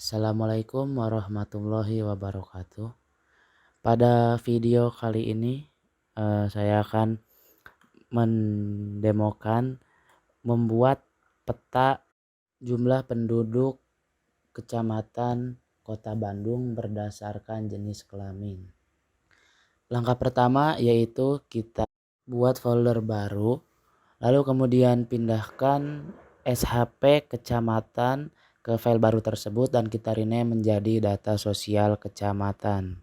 Assalamualaikum warahmatullahi wabarakatuh. Pada video kali ini saya akan mendemokan membuat peta jumlah penduduk kecamatan Kota Bandung berdasarkan jenis kelamin. Langkah pertama yaitu kita buat folder baru, lalu kemudian pindahkan SHP kecamatan ke file baru tersebut dan kita rename menjadi data sosial kecamatan.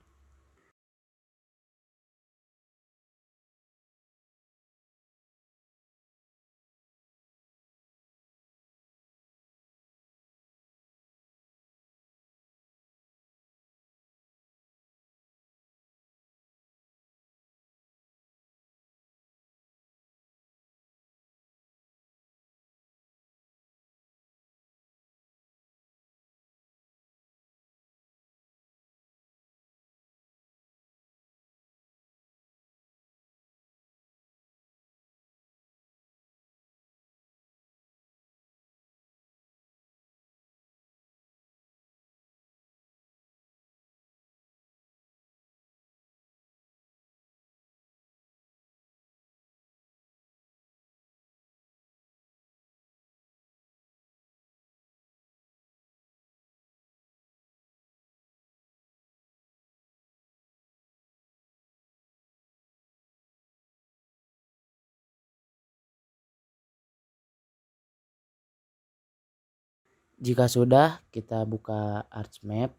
Jika sudah, kita buka ArchMap.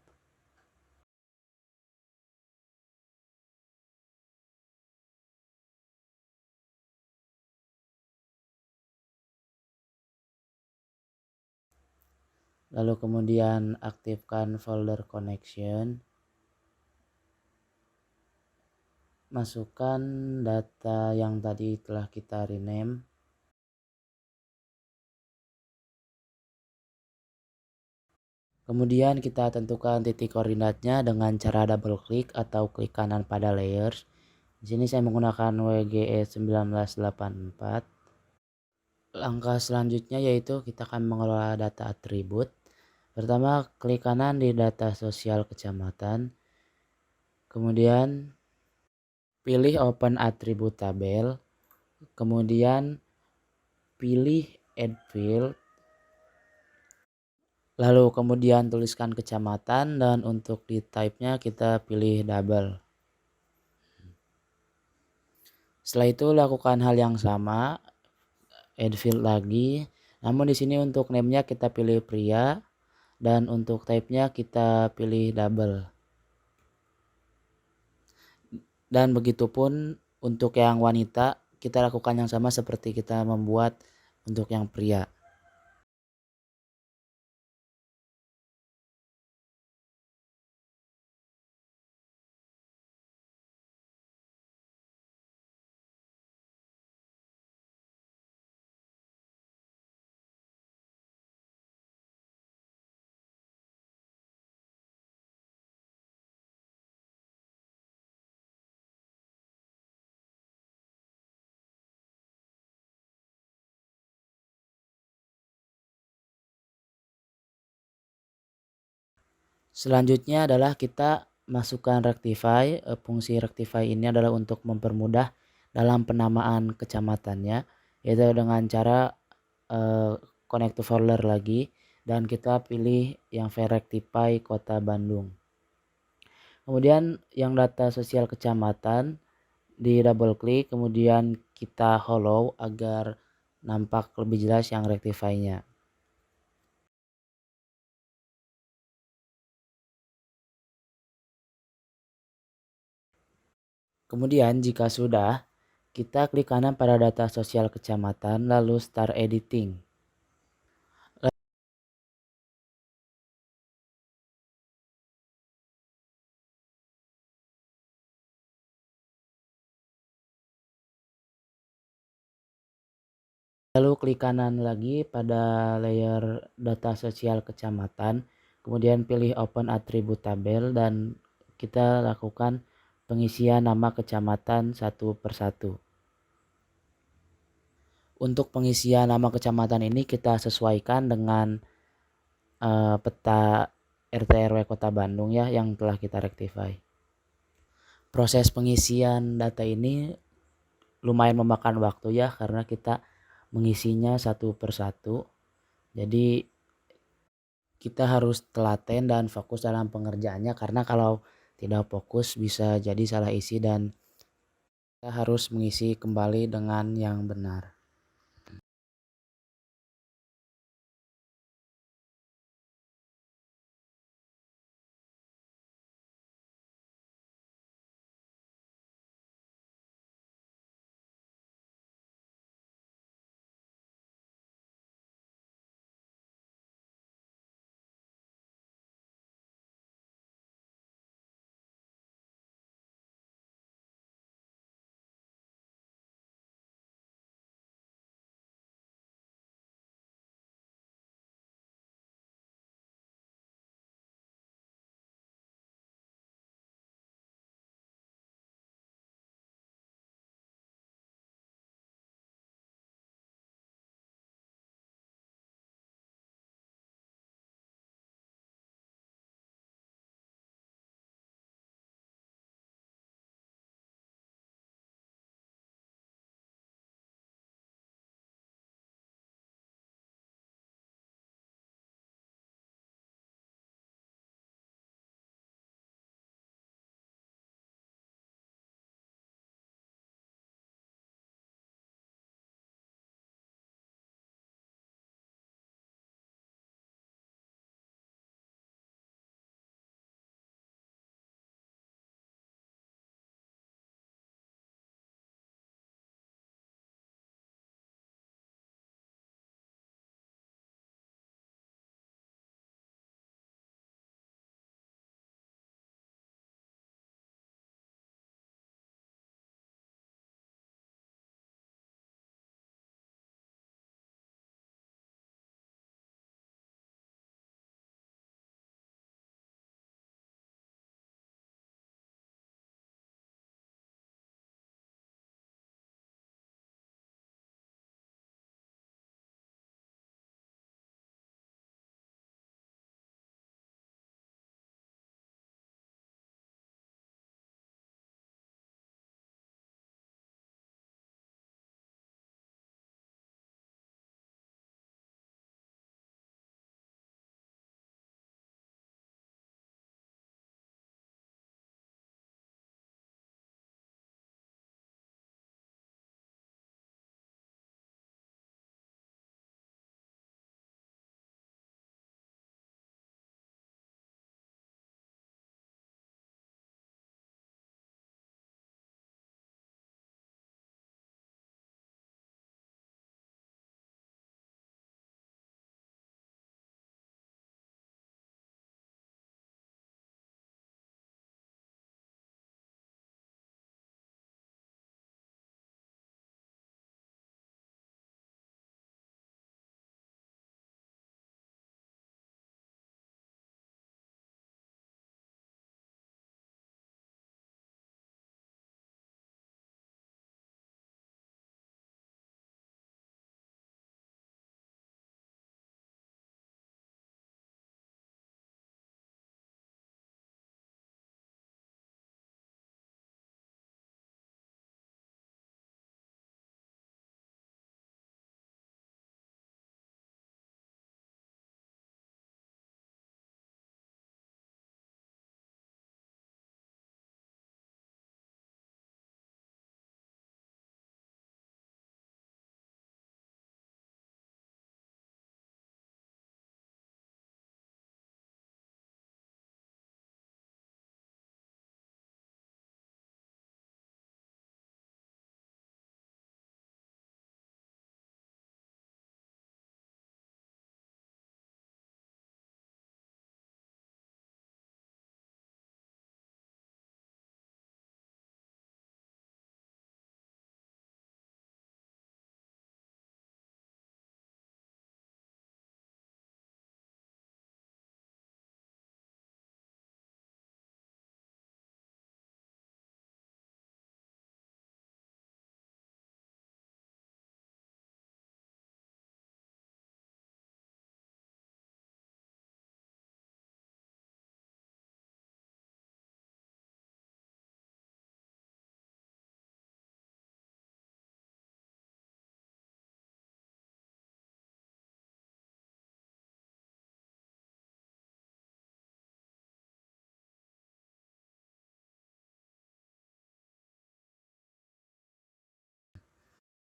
Lalu kemudian aktifkan folder connection. Masukkan data yang tadi telah kita rename. Kemudian kita tentukan titik koordinatnya dengan cara double klik atau klik kanan pada layers. Di sini saya menggunakan WGE 1984. Langkah selanjutnya yaitu kita akan mengelola data atribut. Pertama, klik kanan di data sosial kecamatan. Kemudian pilih open atribut tabel. Kemudian pilih add field. Lalu kemudian tuliskan kecamatan dan untuk di type-nya kita pilih double. Setelah itu lakukan hal yang sama, add field lagi. Namun di sini untuk name-nya kita pilih pria dan untuk type-nya kita pilih double. Dan begitupun untuk yang wanita kita lakukan yang sama seperti kita membuat untuk yang pria. Selanjutnya adalah kita masukkan rectify. Fungsi rectify ini adalah untuk mempermudah dalam penamaan kecamatannya, yaitu dengan cara connect to folder lagi dan kita pilih yang rectify Kota Bandung. Kemudian yang data sosial kecamatan di double klik, kemudian kita hollow agar nampak lebih jelas yang rectify-nya. Kemudian jika sudah, kita klik kanan pada data sosial kecamatan lalu start editing. Lalu klik kanan lagi pada layer data sosial kecamatan, kemudian pilih open atribut tabel dan kita lakukan pengisian nama kecamatan satu persatu. Untuk pengisian nama kecamatan ini kita sesuaikan dengan peta RT RW Kota Bandung ya yang telah kita rectify. Proses pengisian data ini lumayan memakan waktu ya karena kita mengisinya satu persatu. Jadi kita harus telaten dan fokus dalam pengerjaannya karena kalau tidak fokus bisa jadi salah isi dan kita harus mengisi kembali dengan yang benar.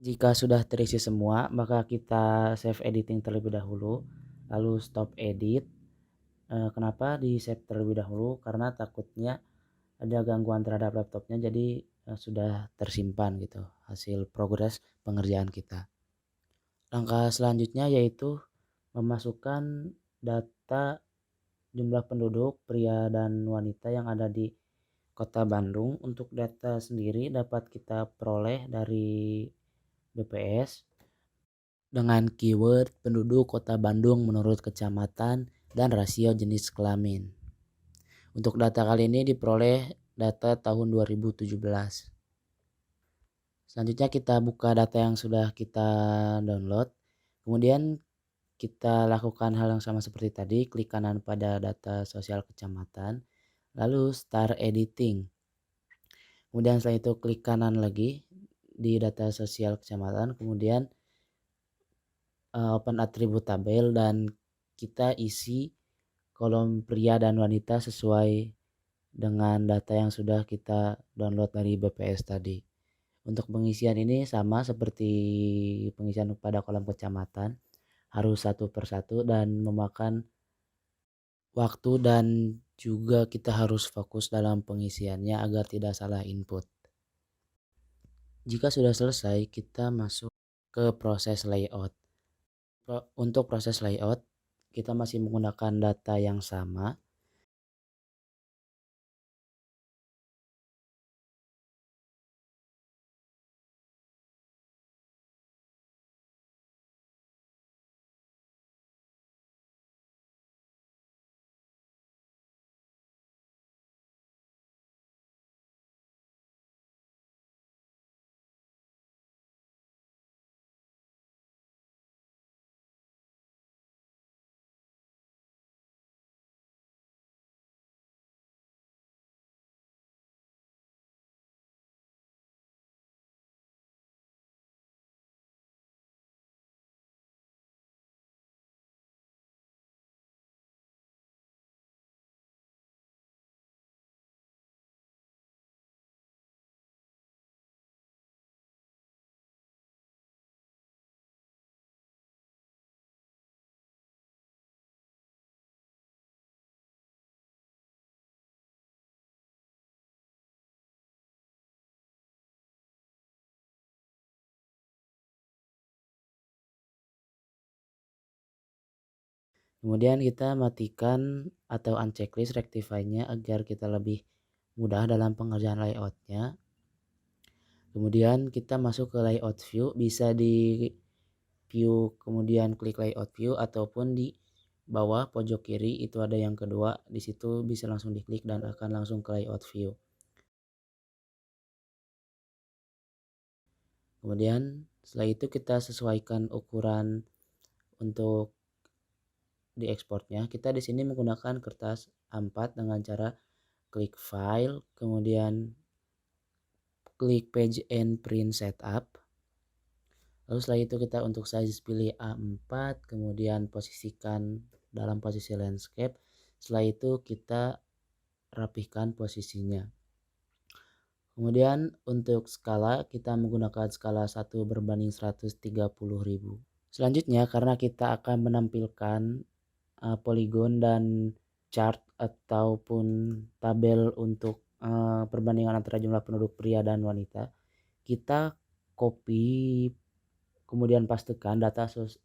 Jika sudah terisi semua, maka kita save editing terlebih dahulu, lalu stop edit. Kenapa di save terlebih dahulu? Karena takutnya ada gangguan terhadap laptopnya, jadi sudah tersimpan gitu hasil progres pengerjaan kita. Langkah selanjutnya yaitu memasukkan data jumlah penduduk pria dan wanita yang ada di Kota Bandung. Untuk data sendiri dapat kita peroleh dari BPS dengan keyword penduduk Kota Bandung menurut kecamatan dan rasio jenis kelamin. Untuk data kali ini diperoleh data tahun 2017. Selanjutnya kita buka data yang sudah kita download. Kemudian kita lakukan hal yang sama seperti tadi, klik kanan pada data sosial kecamatan, lalu start editing. Kemudian setelah itu klik kanan lagi di data sosial kecamatan, kemudian open atribut tabel dan kita isi kolom pria dan wanita sesuai dengan data yang sudah kita download dari BPS tadi. Untuk pengisian ini sama seperti pengisian pada kolom kecamatan, harus satu persatu dan memakan waktu, dan juga kita harus fokus dalam pengisiannya agar tidak salah input. Jika sudah selesai, kita masuk ke proses layout. Untuk proses layout, kita masih menggunakan data yang sama. Kemudian kita matikan atau unchecklist rectify-nya agar kita lebih mudah dalam pengerjaan layoutnya. Kemudian kita masuk ke layout view, bisa di view kemudian klik layout view, ataupun di bawah pojok kiri itu ada yang kedua, di situ bisa langsung diklik dan akan langsung ke layout view. Kemudian setelah itu kita sesuaikan ukuran untuk diekspornya. Kita di sini menggunakan kertas A4 dengan cara klik file, kemudian klik page and print setup. Lalu setelah itu kita untuk size pilih A4, kemudian posisikan dalam posisi landscape. Setelah itu kita rapihkan posisinya. Kemudian untuk skala kita menggunakan skala 1:130.000. Selanjutnya karena kita akan menampilkan poligon dan chart ataupun tabel untuk perbandingan antara jumlah penduduk pria dan wanita, kita copy kemudian pastekan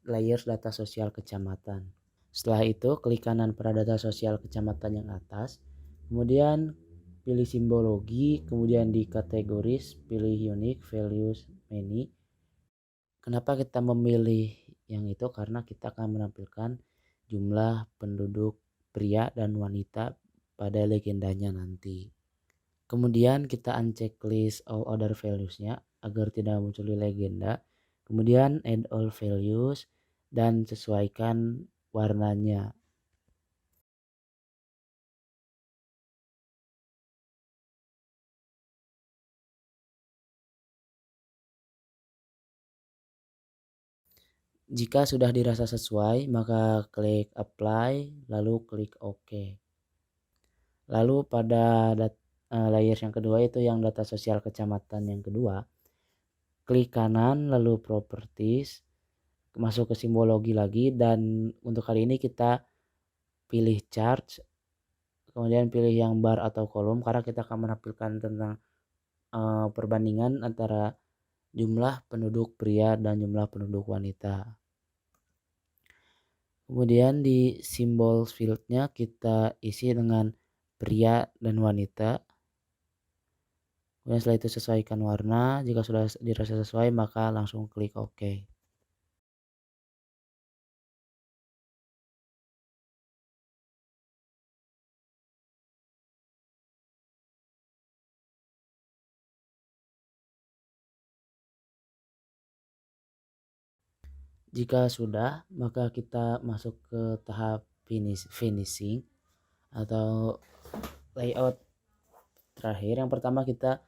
layers data sosial kecamatan. Setelah itu klik kanan pada data sosial kecamatan yang atas, kemudian pilih simbologi, kemudian di kategoris pilih unique values many. Kenapa kita memilih yang itu? Karena kita akan menampilkan jumlah penduduk pria dan wanita pada legendanya nanti. Kemudian kita unchecklist all other values-nya agar tidak muncul di legenda. Kemudian add all values dan sesuaikan warnanya. Jika sudah dirasa sesuai, maka klik apply lalu klik OK. Lalu pada layers yang kedua itu yang data sosial kecamatan yang kedua, klik kanan lalu properties, masuk ke simbologi lagi, dan untuk kali ini kita pilih charts, kemudian pilih yang bar atau kolom karena kita akan menampilkan tentang perbandingan antara jumlah penduduk pria dan jumlah penduduk wanita. Kemudian di simbol fieldnya kita isi dengan pria dan wanita. Kemudian setelah itu sesuaikan warna, jika sudah dirasa sesuai maka langsung klik OK. Jika sudah, maka kita masuk ke tahap finishing atau layout terakhir. Yang pertama kita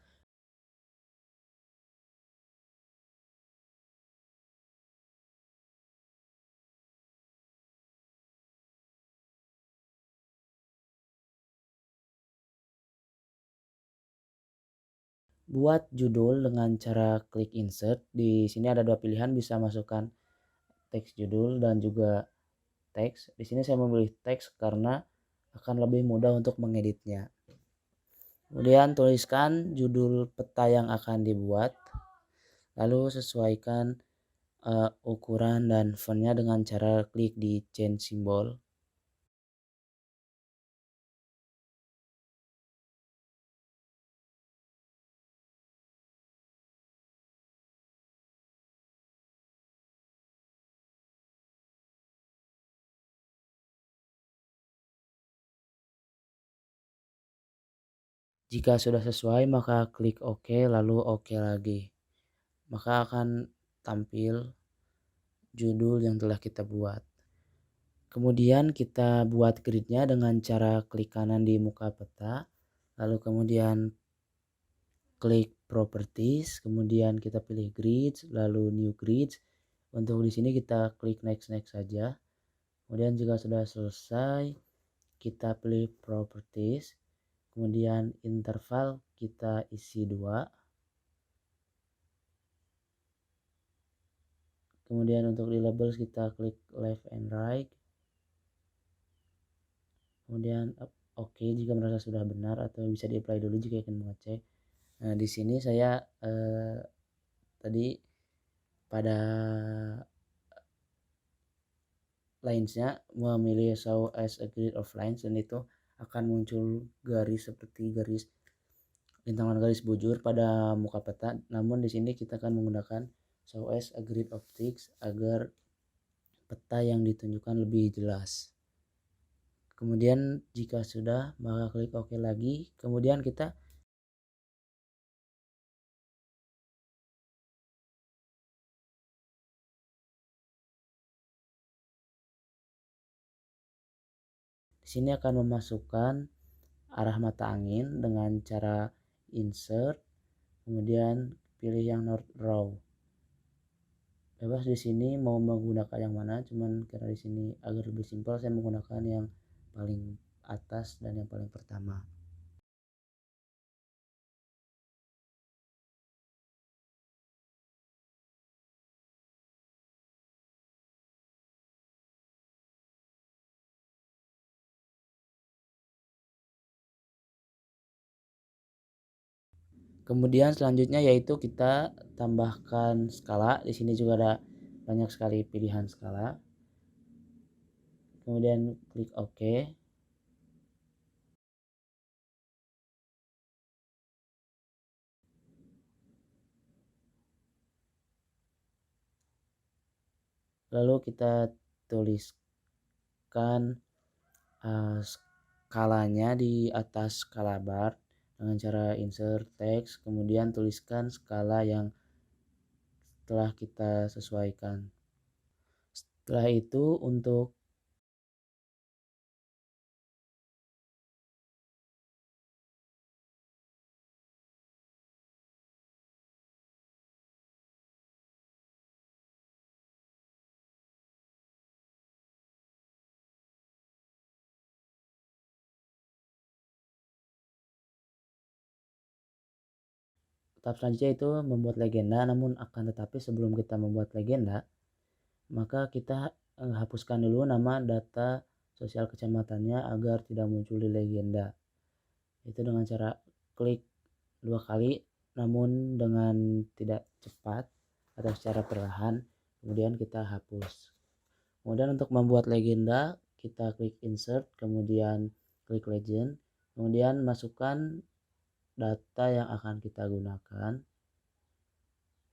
buat judul dengan cara klik insert. Di sini ada dua pilihan, bisa masukkan teks judul dan juga teks. Di sini saya memilih teks karena akan lebih mudah untuk mengeditnya. Kemudian tuliskan judul peta yang akan dibuat, lalu sesuaikan ukuran dan fontnya dengan cara klik di change symbol. Jika sudah sesuai maka klik OK lalu OK lagi. Maka akan tampil judul yang telah kita buat. Kemudian kita buat gridnya dengan cara klik kanan di muka peta, lalu kemudian klik properties, kemudian kita pilih grids, lalu new grids. Untuk di sini kita klik next saja. Kemudian jika sudah selesai, kita pilih properties, kemudian interval kita isi 2. Kemudian untuk di labels kita klik left and right. Kemudian oke jika merasa sudah benar, atau bisa di-apply dulu jika ingin mengecek. Nah, di sini saya tadi pada linesnya memilih show as a grid of lines, dan itu akan muncul garis seperti garis lintangan garis bujur pada muka peta. Namun di sini kita akan menggunakan show as a grid of text agar peta yang ditunjukkan lebih jelas. Kemudian jika sudah maka klik OK lagi. Kemudian kita di sini akan memasukkan arah mata angin dengan cara insert, kemudian pilih yang north row. Bebas di sini mau menggunakan yang mana, cuman karena di sini agar lebih simpel saya menggunakan yang paling atas dan yang paling pertama. Kemudian selanjutnya yaitu kita tambahkan skala. Di sini juga ada banyak sekali pilihan skala. Kemudian klik OK. Lalu kita tuliskan skalanya di atas skala bar dengan cara insert text, kemudian tuliskan skala yang telah kita sesuaikan. Setelah itu untuk tahap selanjutnya itu membuat legenda, namun akan tetapi sebelum kita membuat legenda, maka kita hapuskan dulu nama data sosial kecamatannya agar tidak muncul di legenda. Itu dengan cara klik 2 kali namun dengan tidak cepat atau secara perlahan, kemudian kita hapus. Kemudian untuk membuat legenda, kita klik insert, kemudian klik legend, kemudian masukkan data yang akan kita gunakan.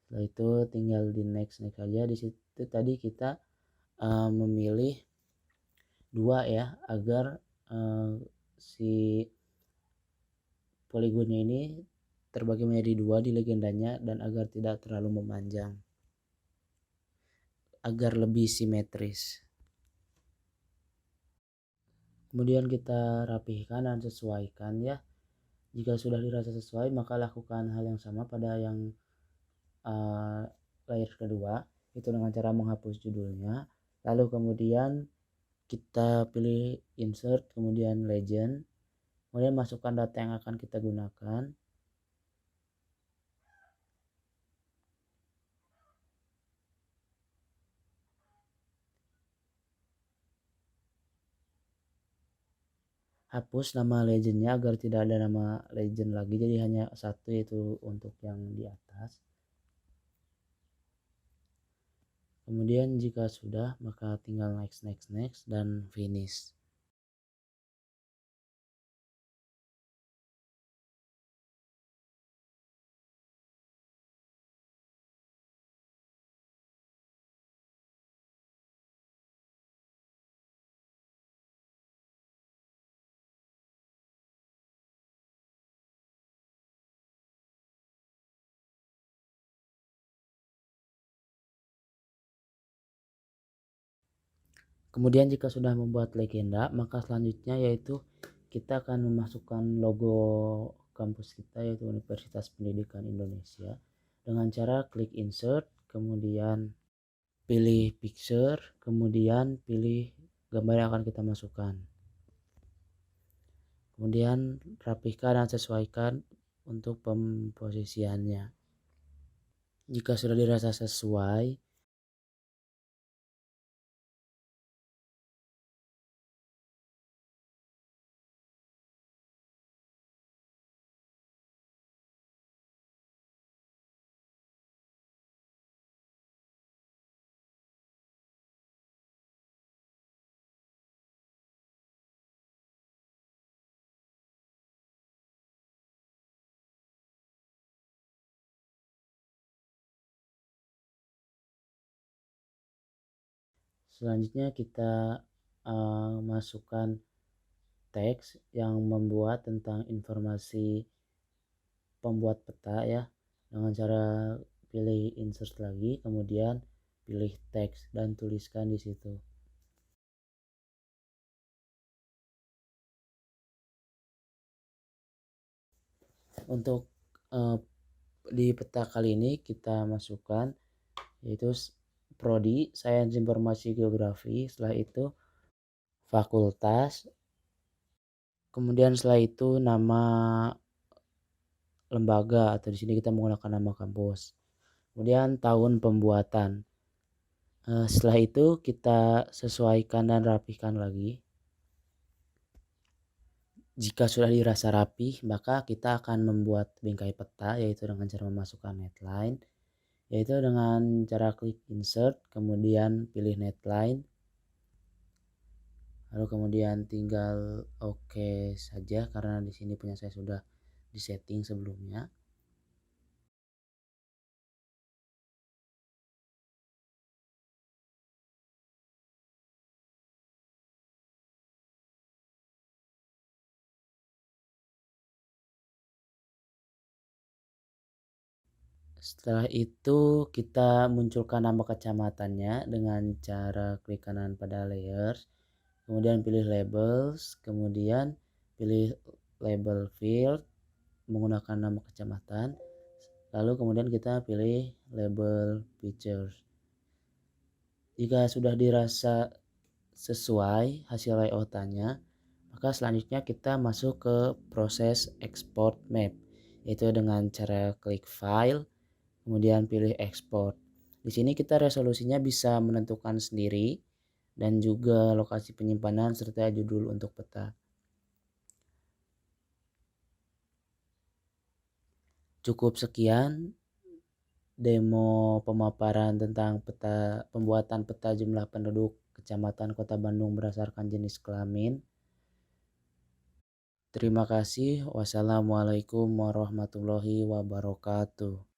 Setelah itu tinggal di next aja. Di situ tadi kita memilih 2 ya, agar si poligonnya ini terbagi menjadi 2 di legendanya dan agar tidak terlalu memanjang, agar lebih simetris. Kemudian kita rapihkan dan sesuaikan ya. Jika sudah dirasa sesuai, maka lakukan hal yang sama pada yang layer kedua, itu dengan cara menghapus judulnya. Lalu kemudian kita pilih insert, kemudian legend, kemudian masukkan data yang akan kita gunakan. Hapus nama legendnya agar tidak ada nama legend lagi, jadi hanya satu, yaitu untuk yang di atas. Kemudian jika sudah, maka tinggal next dan finish. Kemudian jika sudah membuat legenda, maka selanjutnya yaitu kita akan memasukkan logo kampus kita, yaitu Universitas Pendidikan Indonesia, dengan cara klik insert, kemudian pilih picture, kemudian pilih gambar yang akan kita masukkan. Kemudian rapihkan dan sesuaikan untuk pemposisiannya. Jika sudah dirasa sesuai, selanjutnya kita masukkan teks yang membuat tentang informasi pembuat peta ya, dengan cara pilih insert lagi, kemudian pilih teks dan tuliskan di situ. Untuk di peta kali ini kita masukkan yaitu prodi Sains Informasi Geografi, setelah itu fakultas, kemudian setelah itu nama lembaga atau di sini kita menggunakan nama kampus, kemudian tahun pembuatan. Setelah itu kita sesuaikan dan rapihkan lagi. Jika sudah dirasa rapih, maka kita akan membuat bingkai peta, yaitu dengan cara memasukkan netline, yaitu dengan cara klik insert, kemudian pilih netline, lalu kemudian tinggal oke saja karena di sini punya saya sudah disetting sebelumnya. Setelah itu kita munculkan nama kecamatannya dengan cara klik kanan pada layers, kemudian pilih labels, kemudian pilih label field menggunakan nama kecamatan, lalu kemudian kita pilih label features. Jika sudah dirasa sesuai hasil layoutannya, maka selanjutnya kita masuk ke proses export map, yaitu dengan cara klik file, kemudian pilih export. Di sini kita resolusinya bisa menentukan sendiri dan juga lokasi penyimpanan serta judul untuk peta. Cukup sekian demo pemaparan tentang pembuatan peta jumlah penduduk Kecamatan Kota Bandung berdasarkan jenis kelamin. Terima kasih. Wassalamualaikum warahmatullahi wabarakatuh.